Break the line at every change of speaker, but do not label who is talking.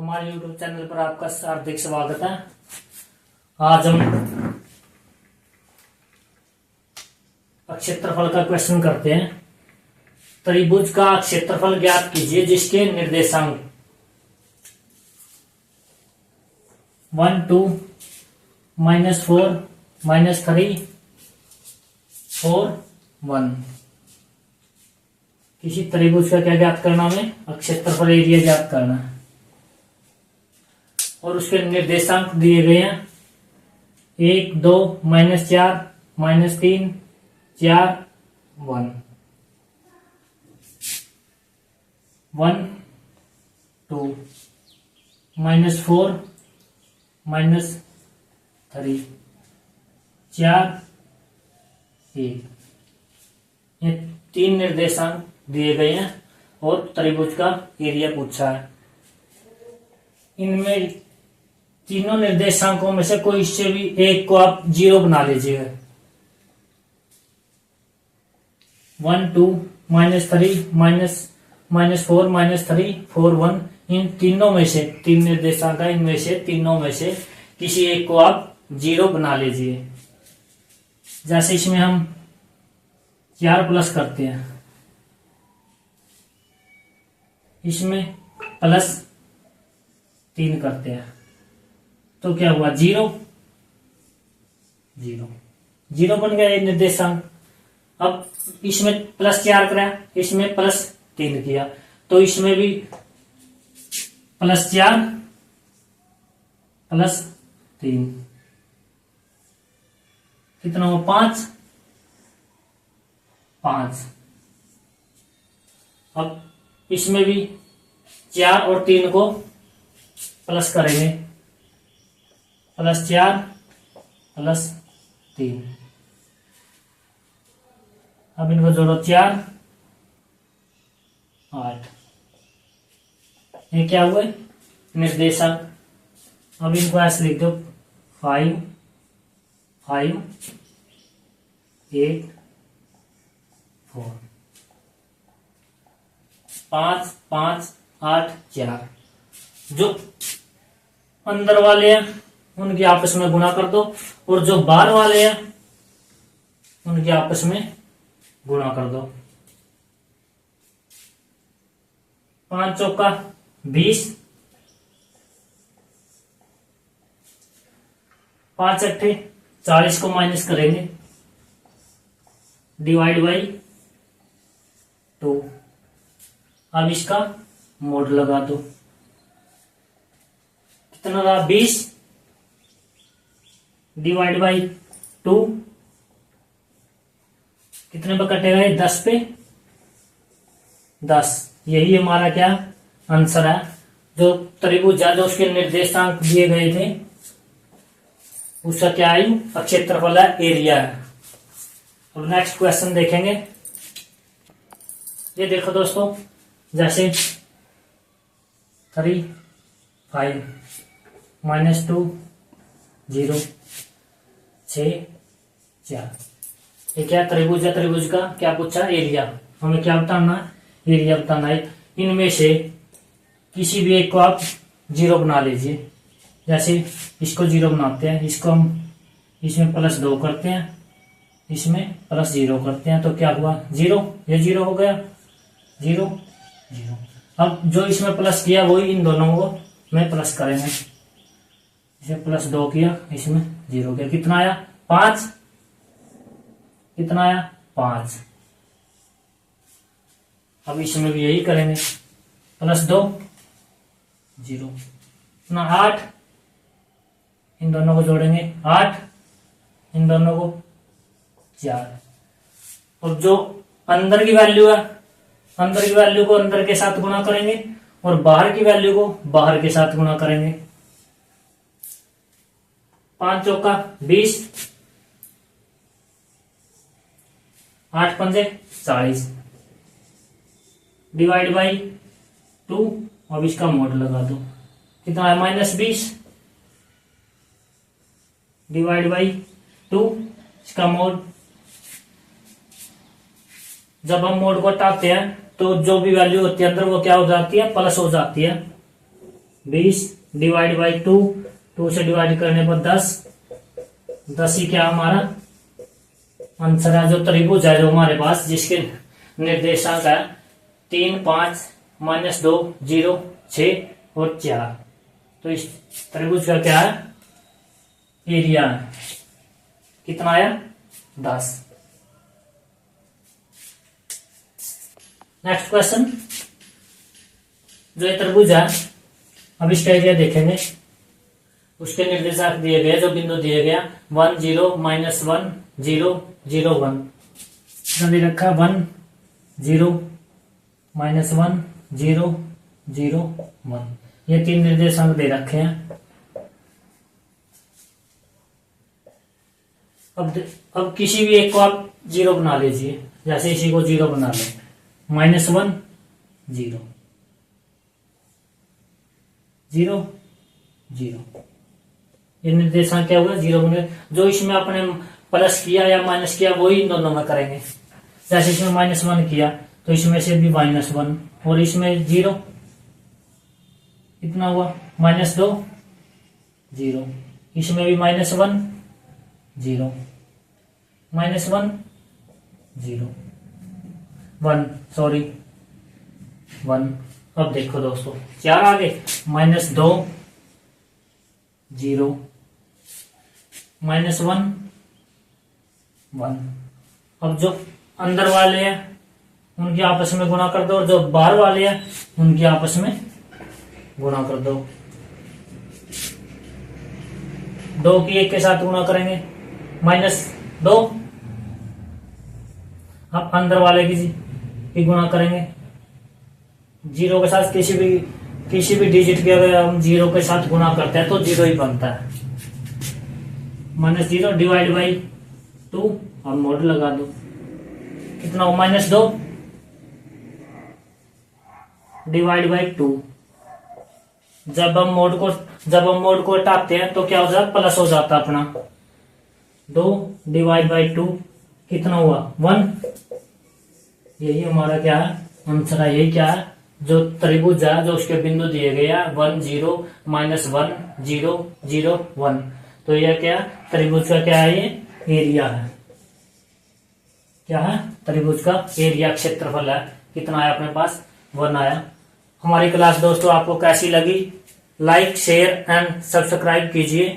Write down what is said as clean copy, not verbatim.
हमारे YouTube channel पर आपका हार्दिक स्वागत है। आज हम क्षेत्रफल का क्वेश्चन करते हैं। त्रिभुज का क्षेत्रफल ज्ञात कीजिए जिसके निर्देशांक 1 2 -4 -3 4 1। किसी त्रिभुज का क्या ज्ञात करना हमें? क्षेत्रफल एरिया ज्ञात करना है और उसके निर्देशांक दिए गए हैं 1 2 -4 -3 4 1 1 2 -4 -3 4 1। ये तीन निर्देशांक दिए गए हैं और त्रिभुज का एरिया पूछा है। इनमें तीनों निर्देशांकों में से कोई इससे भी एक को आप 0 बना लीजिएगा। 1 2 -3 -4 -3 4 1। इन तीनों में से तीन निर्देशांक है, इनमें से तीनों में से किसी एक को आप 0 बना लीजिए। जैसे इसमें हम 4 प्लस करते हैं, इसमें +3 करते हैं तो क्या हुआ? 0 0 0 बन गया ये निर्देशांक। अब इसमें +4 करा, इसमें +3 किया तो इसमें भी +4 +3 कितना हुआ? 5 5। अब इसमें भी 4 और 3 को प्लस करेंगे, +4 +3। अब इनको जोड़ो 4 8। ये क्या हुए? निर्देशांक। अब इनको ऐसे लिख दो 5 5 8 4 5 5 8 4। जो अंदर वाले हैं उनके आपस में गुणा कर दो और जो बाहर वाले हैं उनके आपस में गुणा कर दो। 5 चौका 20, 5 अट्ठे 40 को माइनस करेंगे, डिवाइड बाई 2। अब इसका मोड लगा दो। कितना रहा? 20 डिवाइड बाई 2 कितने पे कटेगा? 10 पे 10। यही हमारा क्या आंसर है। जो त्रिभुज है, जो उसके निर्देशांक दिए गए थे, उसका क्या है? क्षेत्रफल है, एरिया है। अब नेक्स्ट क्वेश्चन देखेंगे। ये देखो दोस्तों, जैसे 3 5 -2 0 6 4। ये क्या त्रिभुज है? त्रिभुज का क्या पूछा? एरिया। हमें क्या बताना है? एरिया बताना है। इनमें से किसी भी एक को आप 0 बना लीजिए। जैसे इसको 0 बनाते हैं, इसको हम इसमें +2 करते हैं, इसमें +0 करते हैं तो क्या हुआ? 0। ये 0 हो गया, 0 0। अब जो इसमें प्लस किया वही इन दोनों को में प्लस करेंगे। इसमें +2 किया, इसमें 0 किया। कितना आया? 5। कितना आया? 5। अब इसमें भी यही करेंगे, +2 0 ना 8। इन दोनों को जोड़ेंगे 8, इन दोनों को 4। और जो अंदर की वैल्यू है, अंदर की वैल्यू को अंदर के साथ गुणा करेंगे और बाहर की वैल्यू को बाहर के साथ गुणा करेंगे। 5 चौका 20, 8 पंजे 40 डिवाइड बाई 2। अब इसका मोड लगा दो। कितना है? -20 डिवाइड बाई 2। इसका मोड, जब हम मोड को हटाते हैं तो जो भी वैल्यू होती है अंदर वो क्या हो जाती है? प्लस हो जाती है। 20 डिवाइड बाई 2, 2 से डिवाइड करने पर 10, 10 ही क्या हमारा आंसर है। जो त्रिभुज है जो हमारे पास जिसके निर्देशांक है 3, 5, -2, 0, 6 और 4, तो इस त्रिभुज का क्या है एरिया है, कितना आया 10। नेक्स्ट क्वेश्चन, जो ये त्रिभुज है अब इसका एरिया देखेंगे। उसके निर्देशांक दिए गए, जो बिंदु दिए गया 1, 0, -1, 0, 0, 1 दे रखा 1, 0, -1, 0, 0, 1, ये 3 निर्देशांक दे रखे हैं। अब किसी भी एक को आप 0 बना लीजिए, जैसे इसी को 0 बना लें, -1, 0, 0, 0, ये निर्देशांक क्या हुआ 0 बने। जो इसमें अपने प्लस किया या माइनस किया वही इन दोनों में करेंगे। जैसे इसमें -1 किया तो इसमें से भी -1, और इसमें 0 कितना हुआ -2, 0, इसमें भी -1, 0, -1, 0, 1, सॉरी 1। अब देखो दोस्तों 4 आगे -2, 0, -1, 1। अब जो अंदर वाले हैं उनकी आपस में गुणा कर दो, और जो बाहर वाले हैं उनकी आपस में गुणा कर दो। 2 की 1 के साथ गुणा करेंगे -2, अब अंदर वाले की गुणा करेंगे 0 के साथ। किसी भी डिजिट के अगर हम 0 के साथ गुणा करते हैं तो 0 ही बनता है। -0 डिवाइड बाई 2, और मोड लगा दो, कितना हो -2 डिवाइड बाई 2। जब हम मोड को हटाते हैं तो क्या हो जाता, प्लस हो जाता अपना। 2 डिवाइड बाई 2 कितना हुआ 1। यही हमारा क्या है आंसर है। यही क्या है, जो त्रिभुज है जो उसके बिंदु दिए गए हैं 1, 0, -1, 0, 0, 1, तो यह क्या त्रिभुज का क्या है, ये एरिया है। क्या है त्रिभुज का एरिया, क्षेत्रफल है। कितना आया अपने पास 1 आया। हमारी क्लास दोस्तों आपको कैसी लगी, लाइक शेयर एंड सब्सक्राइब कीजिए।